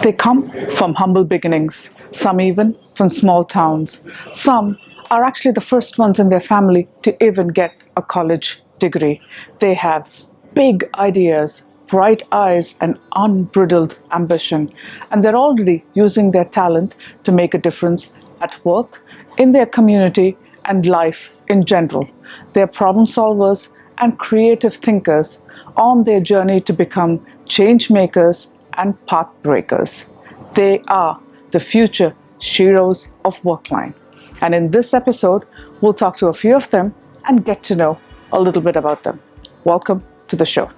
They come from humble beginnings, some even from small towns. Some are actually the first ones in their family to even get a college degree. They have big ideas, bright eyes, and unbridled ambition. And they're already using their talent to make a difference at work, in their community, and life in general. They're problem solvers and creative thinkers on their journey to become change makers and path breakers. They are the future Sheroes of Workline. And in this episode, we'll talk to a few of them and get to know a little bit about them. Welcome to the show.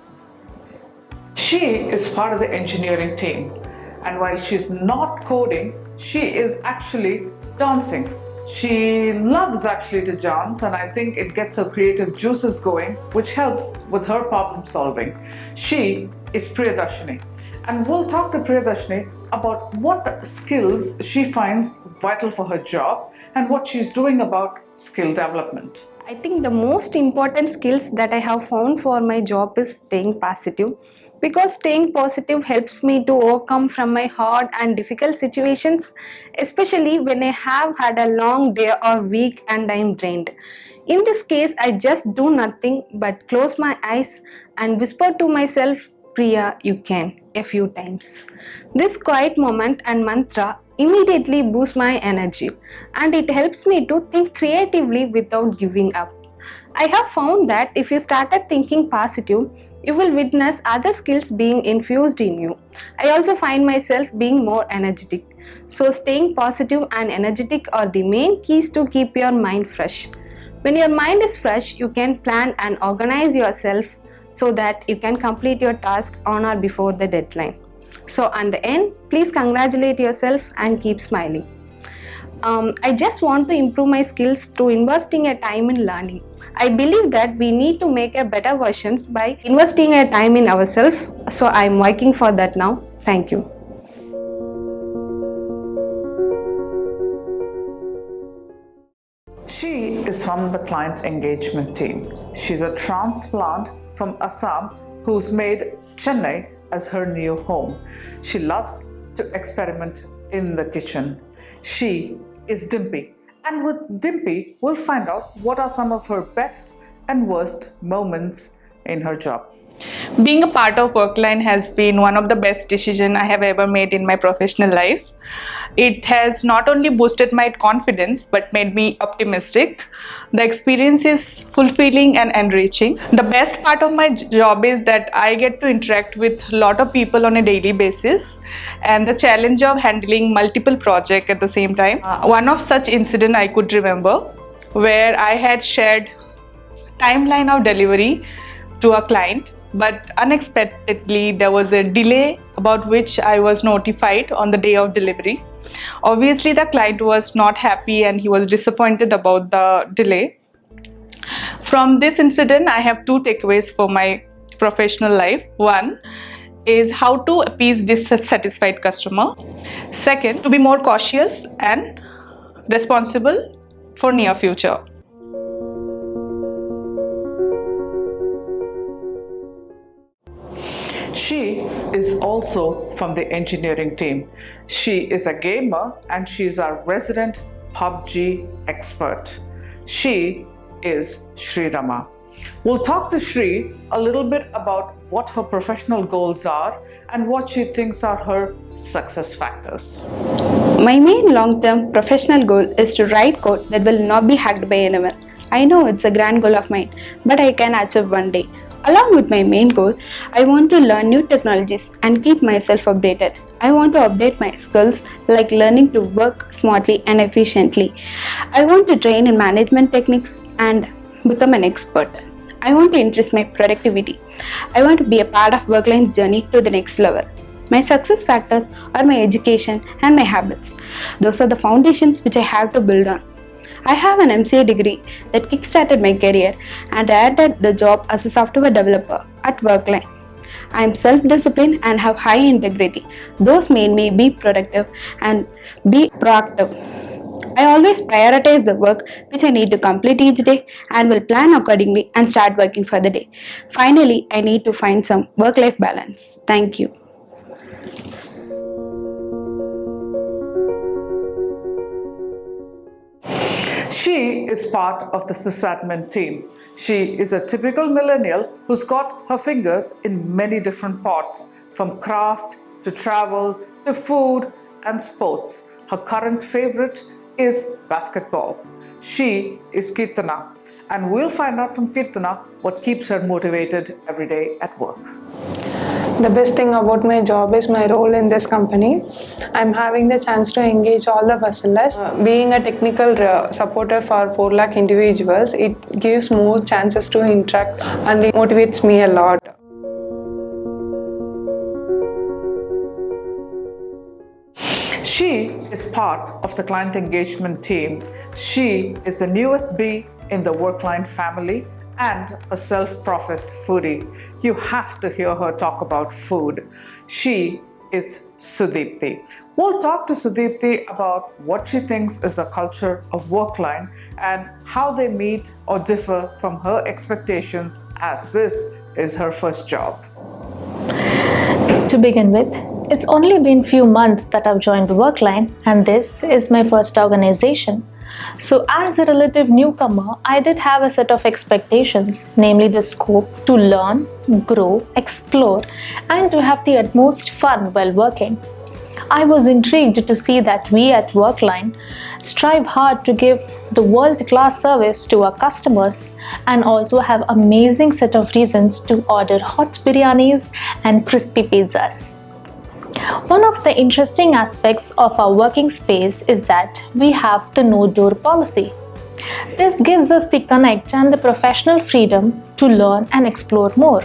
She is part of the engineering team, and while she's not coding, she is actually dancing. She loves actually to dance, and I think it gets her creative juices going, which helps with her problem solving. She is Priyadarshini, and we'll talk to Priyadarshini about what skills she finds vital for her job and what she's doing about skill development. I think the most important skills that I have found for my job is staying positive, because staying positive helps me to overcome from my hard and difficult situations, especially when I have had a long day or week and I am drained. In this case, I just do nothing but close my eyes and whisper to myself, "Priya, you can," a few times. This quiet moment and mantra immediately boosts my energy, and it helps me to think creatively without giving up. I have found that if you started thinking positive, you will witness other skills being infused in you. I also find myself being more energetic. So staying positive and energetic are the main keys to keep your mind fresh. When your mind is fresh, you can plan and organize yourself so that you can complete your task on or before the deadline. So at the end, please congratulate yourself and keep smiling. I just want to improve my skills through investing a time in learning. I believe that we need to make a better versions by investing a time in ourselves. So I'm working for that now. Thank you. She is from the client engagement team. She's a transplant from Assam who's made Chennai as her new home. She loves to experiment in the kitchen. She is Dimpy. And with Dimpy, we'll find out what are some of her best and worst moments in her job. Being a part of Workline has been one of the best decisions I have ever made in my professional life. It has not only boosted my confidence but made me optimistic. The experience is fulfilling and enriching. The best part of my job is that I get to interact with a lot of people on a daily basis, and the challenge of handling multiple projects at the same time. One of such incident I could remember where I had shared timeline of delivery to a client, but unexpectedly there was a delay about which I was notified on the day of delivery. Obviously the client was not happy and he was disappointed about the delay. From this incident, I have two takeaways for my professional life. One is how to appease dissatisfied customer. Second, to be more cautious and responsible for near future. She is also from the engineering team. She is a gamer and she is our resident PUBG expert. She is Shri Rama. We'll talk to Shri a little bit about what her professional goals are and what she thinks are her success factors. My main long-term professional goal is to write code that will not be hacked by anyone. I know it's a grand goal of mine, but I can achieve one day. Along with my main goal, I want to learn new technologies and keep myself updated. I want to update my skills like learning to work smartly and efficiently. I want to train in management techniques and become an expert. I want to increase my productivity. I want to be a part of Workline's journey to the next level. My success factors are my education and my habits. Those are the foundations which I have to build on. I have an MCA degree that kickstarted my career, and I added the job as a software developer at Workline. I am self-disciplined and have high integrity. Those made me be productive and be proactive. I always prioritize the work which I need to complete each day and will plan accordingly and start working for the day. Finally, I need to find some work-life balance. Thank you. She is part of the sysadmin team. She is a typical millennial who's got her fingers in many different pots, from craft to travel to food and sports. Her current favorite is basketball. She is Kirtana, and we'll find out from Kirtana what keeps her motivated every day at work. The best thing about my job is my role in this company. I'm having the chance to engage all the hustlers. Being a technical supporter for 4 lakh individuals, it gives more chances to interact and it motivates me a lot. She is part of the client engagement team. She is the newest bee in the Workline family and a self-professed foodie. You have to hear her talk about food. She is Sudipti. We'll talk to Sudipti about what she thinks is the culture of Workline and how they meet or differ from her expectations, as this is her first job. To begin with, it's only been few months that I've joined Workline, and this is my first organization. So as a relative newcomer, I did have a set of expectations, namely the scope to learn, grow, explore, and to have the utmost fun while working. I was intrigued to see that we at Workline strive hard to give the world-class service to our customers and also have amazing set of reasons to order hot biryanis and crispy pizzas. One of the interesting aspects of our working space is that we have the no-door policy. This gives us the connect and the professional freedom to learn and explore more.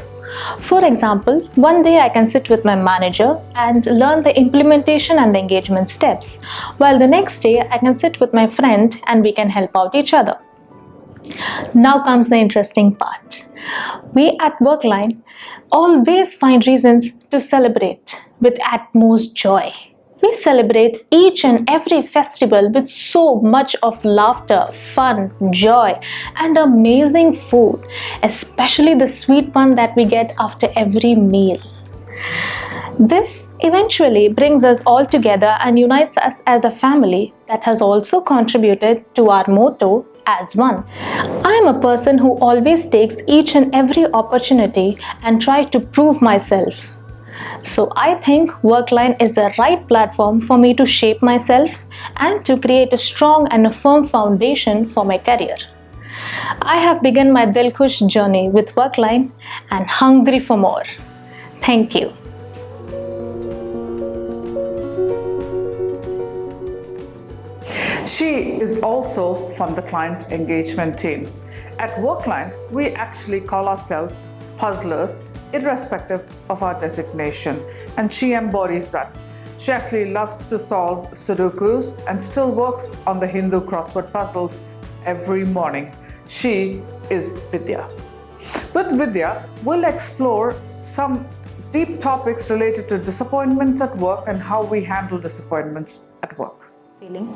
For example, one day I can sit with my manager and learn the implementation and the engagement steps, while the next day I can sit with my friend and we can help out each other. Now comes the interesting part. We at Workline always find reasons to celebrate with utmost joy. We celebrate each and every festival with so much of laughter, fun, joy, and amazing food, especially the sweet one that we get after every meal. This eventually brings us all together and unites us as a family that has also contributed to our motto as one. I am a person who always takes each and every opportunity and try to prove myself. So I think Workline is the right platform for me to shape myself and to create a strong and a firm foundation for my career. I have begun my Dilkhush journey with Workline and hungry for more. Thank you. She is also from the client engagement team. At Workline, we actually call ourselves puzzlers, irrespective of our designation, and she embodies that. She actually loves to solve Sudokus and still works on the Hindu crossword puzzles every morning. She is Vidya. With Vidya, we'll explore some deep topics related to disappointments at work and how we handle disappointments at work.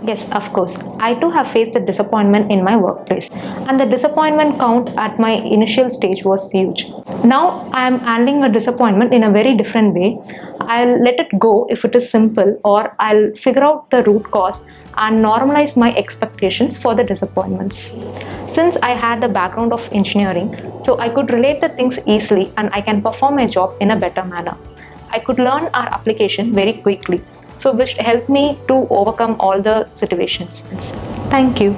Yes, of course. I too have faced a disappointment in my workplace, and the disappointment count at my initial stage was huge. Now I am handling a disappointment in a very different way. I'll let it go if it is simple, or I'll figure out the root cause and normalize my expectations for the disappointments. Since I had the background of engineering, so I could relate the things easily and I can perform my job in a better manner. I could learn our application very quickly, so which helped me to overcome all the situations. Thank you.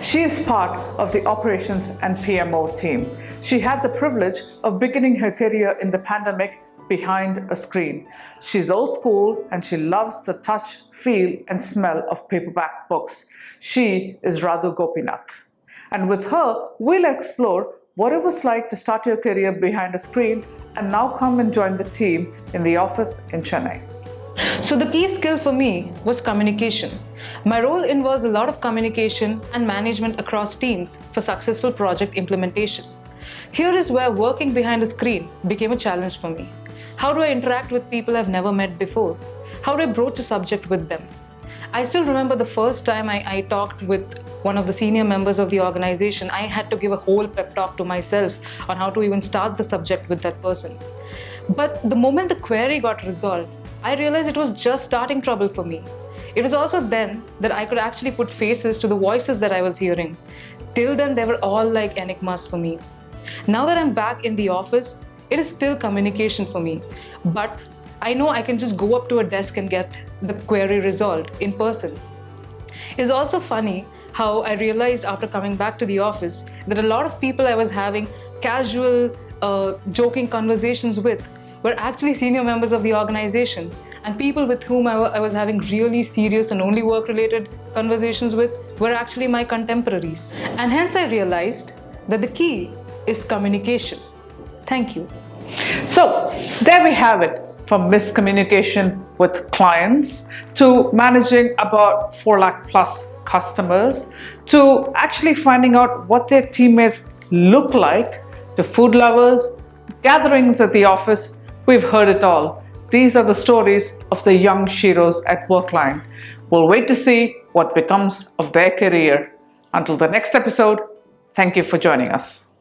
She is part of the operations and PMO team. She had the privilege of beginning her career in the pandemic behind a screen. She's old school and she loves the touch, feel, and smell of paperback books. She is Radhu Gopinath. And with her, we'll explore what it was like to start your career behind a screen and now come and join the team in the office in Chennai. So the key skill for me was communication. My role involves a lot of communication and management across teams for successful project implementation. Here is where working behind a screen became a challenge for me. How do I interact with people I've never met before? How do I broach a subject with them? I still remember the first time I talked with one of the senior members of the organization. I had to give a whole pep talk to myself on how to even start the subject with that person. But the moment the query got resolved, I realized it was just starting trouble for me. It was also then that I could actually put faces to the voices that I was hearing. Till then, they were all like enigmas for me. Now that I'm back in the office, it is still communication for me. But I know I can just go up to a desk and get the query resolved in person. It's also funny how I realized after coming back to the office that a lot of people I was having casual, joking conversations with were actually senior members of the organization, and people with whom I was having really serious and only work-related conversations with were actually my contemporaries. And hence I realized that the key is communication. Thank you. So there we have it, from miscommunication with clients to managing about 4 lakh plus customers to actually finding out what their teammates look like, to food lovers, gatherings at the office. We've heard it all. These are the stories of the young Sheroes at Workline. We'll wait to see what becomes of their career. Until the next episode, thank you for joining us.